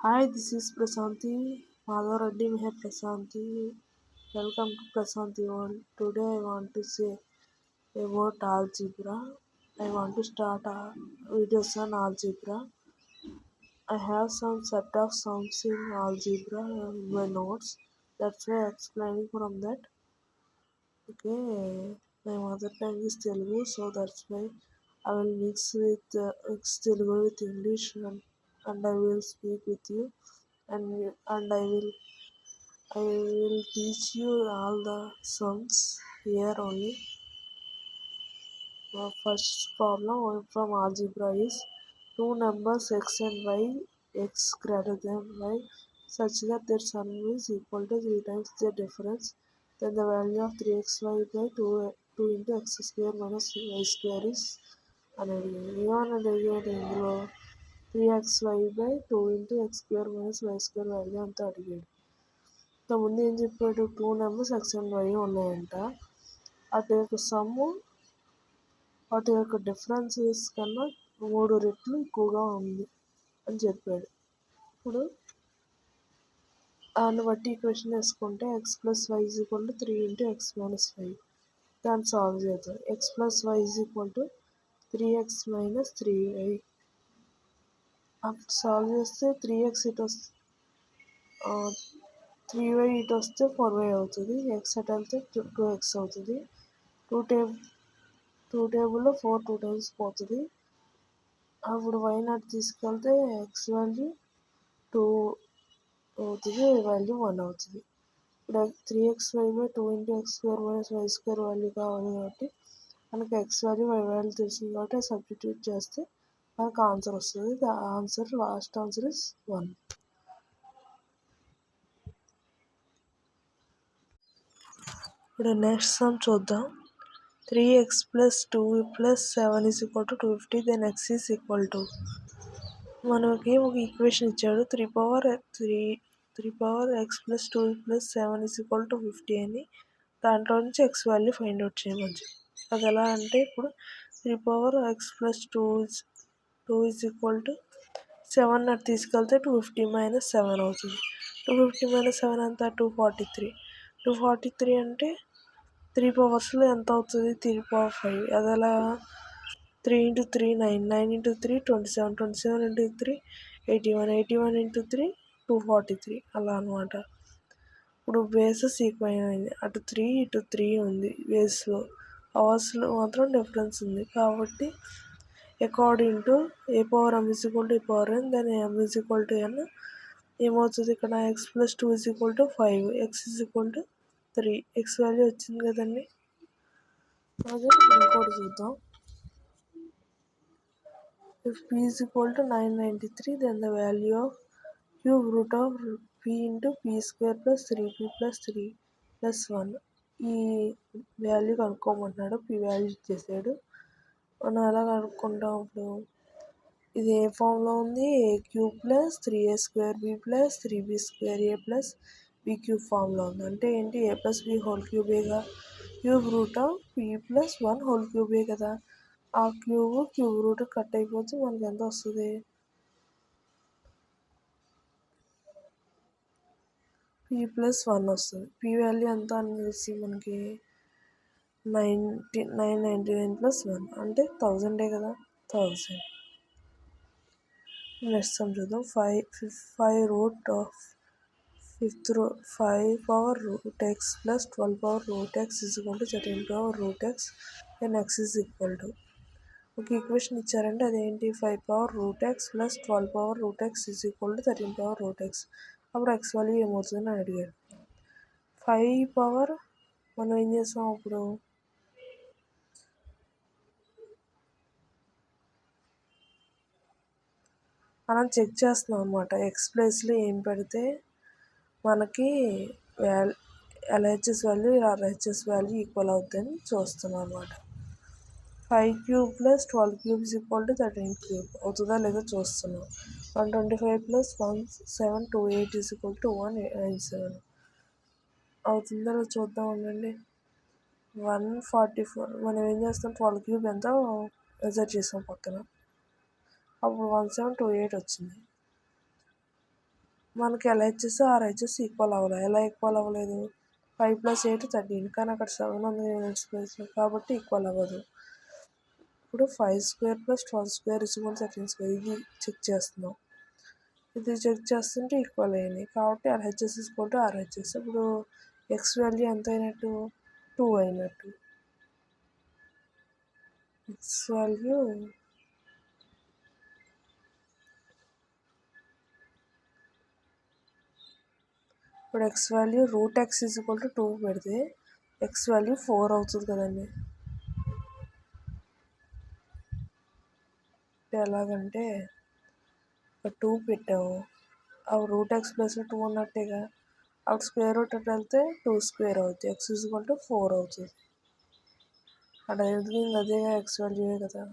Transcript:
Hi, this is Prasanthi, Mother Reddy Meher Prasanthi. Welcome to Prasanthi World. Today I want to say about algebra. I want to start a videos on algebra. I have some set of sums in algebra in my notes. That's why I'm explaining from that. Okay, my mother tongue is Telugu, so that's why I will mix Telugu with English and I will speak with you and I will teach you all the sums here only. The first problem from algebra is two numbers x and y, x greater than y, such that their sum is equal to 3 times their difference. Then the value of 3xy by 2 into x square minus y square is అని అడిగాడు. ఏమని అడిగాడు ఇందులో 3xy by 2 into x square minus y square value అంతా అడిగాడు. ముందు ఏం చెప్పాడు, two numbers x and y ఉన్నాయంట, వాటి యొక్క సమ్ము వాటి యొక్క డిఫరెన్సెస్ కన్నా 3 రెట్లు ఎక్కువగా ఉంది అని చెప్పాడు. ఇప్పుడు దాన్ని బట్టి ఈక్వేషన్ వేసుకుంటే x plus y is equal to 3 into x minus y. దాన్ని సాల్వ్ చేద్దాం. X plus y is equal to 3x minus 3y. అప్పుడు సాల్వ్ చేస్తే 3x ఇటు వస్తుంది, 3y ఇటు వస్తే 4y అవుతుంది. ఎక్స్ అటు వెళ్తే 2x అవుతుంది. టూ టేబుల్లో 4 2 టైమ్స్ పోతుంది. అప్పుడు వై నాట్ తీసుకెళ్తే ఎక్స్ వాల్యూ 2 అవుతుంది, వై వాల్యూ 1 అవుతుంది. ఇప్పుడు 3xy by 2 into x square minus y square value కావాలి కాబట్టి మనకి ఎక్స్ వాల్యూ వై వాల్యూ తెలిసింది కాబట్టి సబ్స్టిట్యూట్ చేస్తే మనకు ఆన్సర్ వస్తుంది. Last answer is 1. ఇప్పుడు నెక్స్ట్ సమ్ చూద్దాం. 3x plus 2 plus 7 is equal to 250. Then x is equal to, మనకి ఒక ఈక్వేషన్ ఇచ్చాడు, 3 power x plus 2 plus 7 is equal to 50 అని. దాంట్లో నుంచి ఎక్స్ వాల్యూ ఫైండ్ అవుట్ చేయమని. అది ఎలా అంటే, ఇప్పుడు 3 power x plus 2 is equal to 7 not తీసుకెళ్తే 250 మైనస్ 7 అవుతుంది. 250 మైనస్ 7 అంతా 243. 243 అంటే 3 పవర్స్లో ఎంత అవుతుంది, 3 పవర్ 5. అది ఎలా, 3 ఇంటూ 3 9, 9 ఇంటూ 3 27, 27 ఇంటూ 3 81, 81 ఇంటూ 3 243 అలా అనమాట. ఇప్పుడు బేసెస్ ఈక్వల్ అయింది, అటు 3 ఇటు 3 ఉంది బేస్లో, అవర్స్లో మాత్రం డిఫరెన్స్ ఉంది. కాబట్టి according to A power M is equal to A power N, then M is equal to N. ఏమవుతుంది ఇక్కడ, X plus 2 is equal to 5, X is equal to 3. X value వచ్చింది కదండి. అదే ఇంకోటి చూద్దాం. If p is equal to 993, then the value of cube root of p into p square plus 3p plus 3 plus 1. ఈ value కనుక్కోమంటున్నాడు. P value ఇచ్చేసాడు. మనం ఎలా కనుక్కుంటాం ఇప్పుడు, ఇది ఏ ఫామ్లో ఉంది, a cube plus 3a square b plus 3b square a plus b cube ఫామ్లో ఉంది. అంటే ఏంటి, ఏ ప్లస్ బి హోల్ క్యూబేగా, cube root of p plus 1 whole క్యూబే కదా. ఆ క్యూబ్ రూట్ కట్ అయిపోతే మనకి ఎంత వస్తుంది, పి ప్లస్ 1 వస్తుంది. పి వాల్యూ ఎంత అనేసి మనకి 999 ప్లస్ 1 అంటే 1000 కదా, 1000. నెక్స్ట్ సమ్ చూద్దాం. 5 root of 5 power root x plus 12 power root x is equal to 13 power root x, then x is equal to, ఒక ఈక్వేషన్ ఇచ్చారంటే అదేంటి, 5 power root x plus 12 power root x is equal to 13 power root x. అప్పుడు x value ఏమవుతుందని అడిగాడు. 5 power మనం ఏం చేస్తాం, అప్పుడు మనం చెక్ చేస్తున్నాం అనమాట. ఎక్స్ ప్లేస్లో ఏం పెడితే మనకి LHS value RHS value equal అవుతుందని చూస్తున్నాం అనమాట. 5 cube plus 12 cube is equal to 13 cube అవుతుందా లేదా చూస్తున్నాం. 125 ప్లస్ 1728 ఈజ్ ఈక్వల్ టు 197 అవుతుందో లేదో చూద్దాం ఉండండి. 144. మనం ఏం చేస్తాం, 12 క్యూబ్ ఎంత మెజర్ చేసాం పక్కన, అప్పుడు 1728 వచ్చింది. మనకి ఎల్హెచ్ఎస్ ఆర్హెచ్ఎస్ ఈక్వల్ అవ్వలేదు. ఎలా ఈక్వల్ అవ్వలేదు? 5 + 8 13, కానీ అక్కడ 7 ఉంది యూనిట్స్ ప్లేస్లో, కాబట్టి ఈక్వల్ అవ్వదు. ఇప్పుడు 5² + 12² = 13², ఇది చెక్ చేస్తున్నాం. ఇది చెక్ చేస్తుంటే ఈక్వల్ అయినాయి, కాబట్టి ఎల్హెచ్ఎస్ = ఆర్హెచ్ఎస్. ఇప్పుడు ఎక్స్ వాల్యూ ఎంత అయినట్టు? 2 అయినట్టు. ఎక్స్ వాల్యూ ఇప్పుడు √x = 2 పెడితే ఎక్స్ వాల్యూ 4 అవుతుంది కదండి. ఎలాగంటే 2 పెట్టాము, అవి √x ప్లేస్లో 2 ఉన్నట్టేగా, అక్కడ స్క్వేర్ రూట్ అట్లా వెళ్తే 2² అవుతుంది, x = 4 అవుతుంది. అక్కడ ఎదిగింది అదేగా, ఎక్స్ వాల్యూవే కదా.